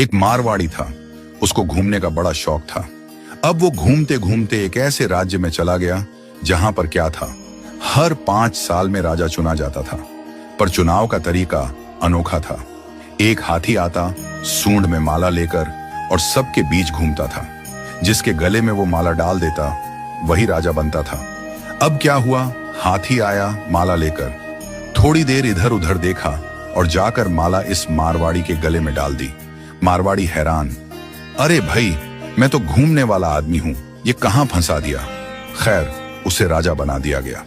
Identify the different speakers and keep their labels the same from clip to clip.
Speaker 1: एक मारवाड़ी था, उसको घूमने का बड़ा शौक था। अब वो घूमते घूमते एक ऐसे राज्य में चला गया जहां पर क्या था, हर 5 साल में राजा चुना जाता था, पर चुनाव का तरीका अनोखा था। एक हाथी आता, सूंड में माला लेकर, और सबके बीच घूमता था। जिसके गले में वो माला डाल देता वही राजा बनता था। अब क्या हुआ, हाथी आया माला लेकर, थोड़ी देर इधर उधर देखा और जाकर माला इस मारवाड़ी के गले में डाल दी। मारवाड़ी हैरान, अरे भाई, मैं तो घूमने वाला आदमी हूं, ये कहां फंसा दिया। खैर, उसे राजा बना दिया गया।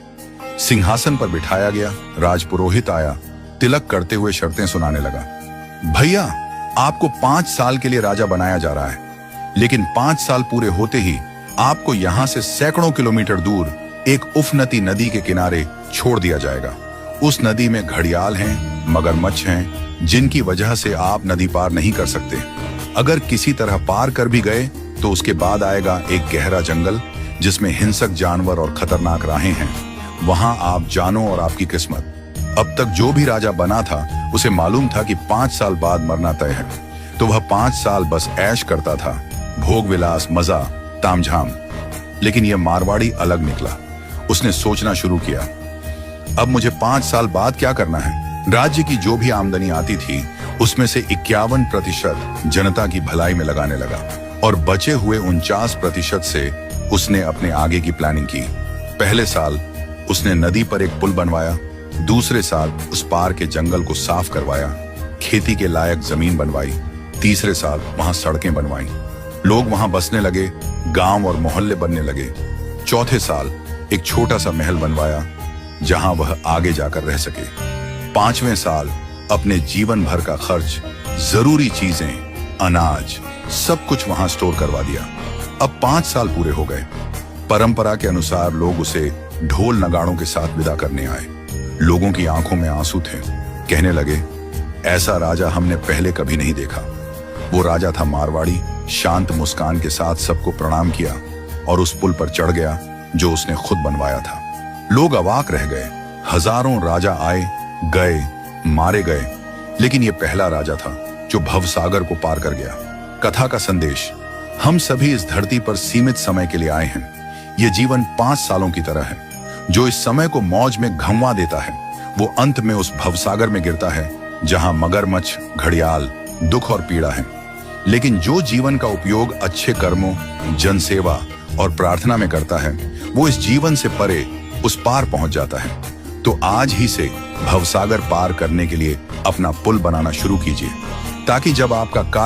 Speaker 1: सिंहासन पर बिठाया गया। राजपुरोहित आया, तिलक करते हुए शर्तें सुनाने लगा। भैया, आपको 5 साल के लिए राजा बनाया जा रहा है, लेकिन 5 साल पूरे होते ही आपको यहां से सैकड़ों किलोमीटर दूर एक उफनती नदी के किनारे छोड़ दिया जाएगा। उस नदी में घड़ियाल हैं, मगरमच्छ हैं, जिनकी वजह से आप नदी पार नहीं कर सकते। अगर किसी तरह पार कर भी गए तो उसके बाद आएगा एक गहरा जंगल जिसमें हिंसक जानवर और खतरनाक राहें हैं। वहां आप जानो और आपकी किस्मत। अब तक जो भी राजा बना था उसे मालूम था कि 5 साल बाद मरना तय है, तो वह 5 साल बस ऐश करता था, भोग विलास, मजा, तामझाम। लेकिन यह मारवाड़ी अलग निकला। उसने सोचना शुरू किया, अब मुझे 5 साल बाद क्या करना है। राज्य की जो भी आमदनी आती थी उसमें से 51% जनता की भलाई में लगाने लगा, और बचे हुए 49% से उसने अपने आगे की प्लानिंग की। पहले साल उसने नदी पर एक पुल बनवाया, दूसरे साल उस पार के जंगल को साफ करवाया, खेती के लायक जमीन बनवाई, तीसरे साल वहां सड़कें बनवाई, लोग वहां बसने लगे, गांव और मोहल्ले बनने लगे। चौथे साल एक छोटा सा महल बनवाया जहां वह आगे जाकर रह सके। 5वें साल अपने जीवन भर का खर्च, जरूरी चीजें, अनाज, सब कुछ वहां स्टोर करवा दिया। अब 5 साल पूरे हो गए। परंपरा के अनुसार लोग उसे ढोल नगाड़ों के साथ विदा करने आए। लोगों की आंखों में आंसू थे। कहने लगे, ऐसा राजा हमने पहले कभी नहीं देखा। वो राजा था मारवाड़ी, शांत मुस्कान के साथ सबको प्रणाम किया और उस पुल पर चढ़ गया जो उसने खुद बनवाया था। लोग अवाक रह गए। हजारों राजा आए गए, मारे गए, लेकिन ये पहला राजा था जो भवसागर को पार कर गया। कथा का संदेश, हम सभी इस धरती पर सीमित समय के लिए आए हैं। ये जीवन 5 सालों की तरह है। जो इस समय को मौज में घंवा देता है वो अंत में उस भवसागर में गिरता है जहां मगरमच्छ, घड़ियाल, दुख और पीड़ा है। लेकिन जो जीवन का उपयोग अच्छे कर्मों, जनसेवा और प्रार्थना में करता है वो इस जीवन से परे उस पार पहुंच जाता है। तो आज ही से भवसागर पार करने के लिए अपना पुल बनाना शुरू कीजिए, ताकि जब आपका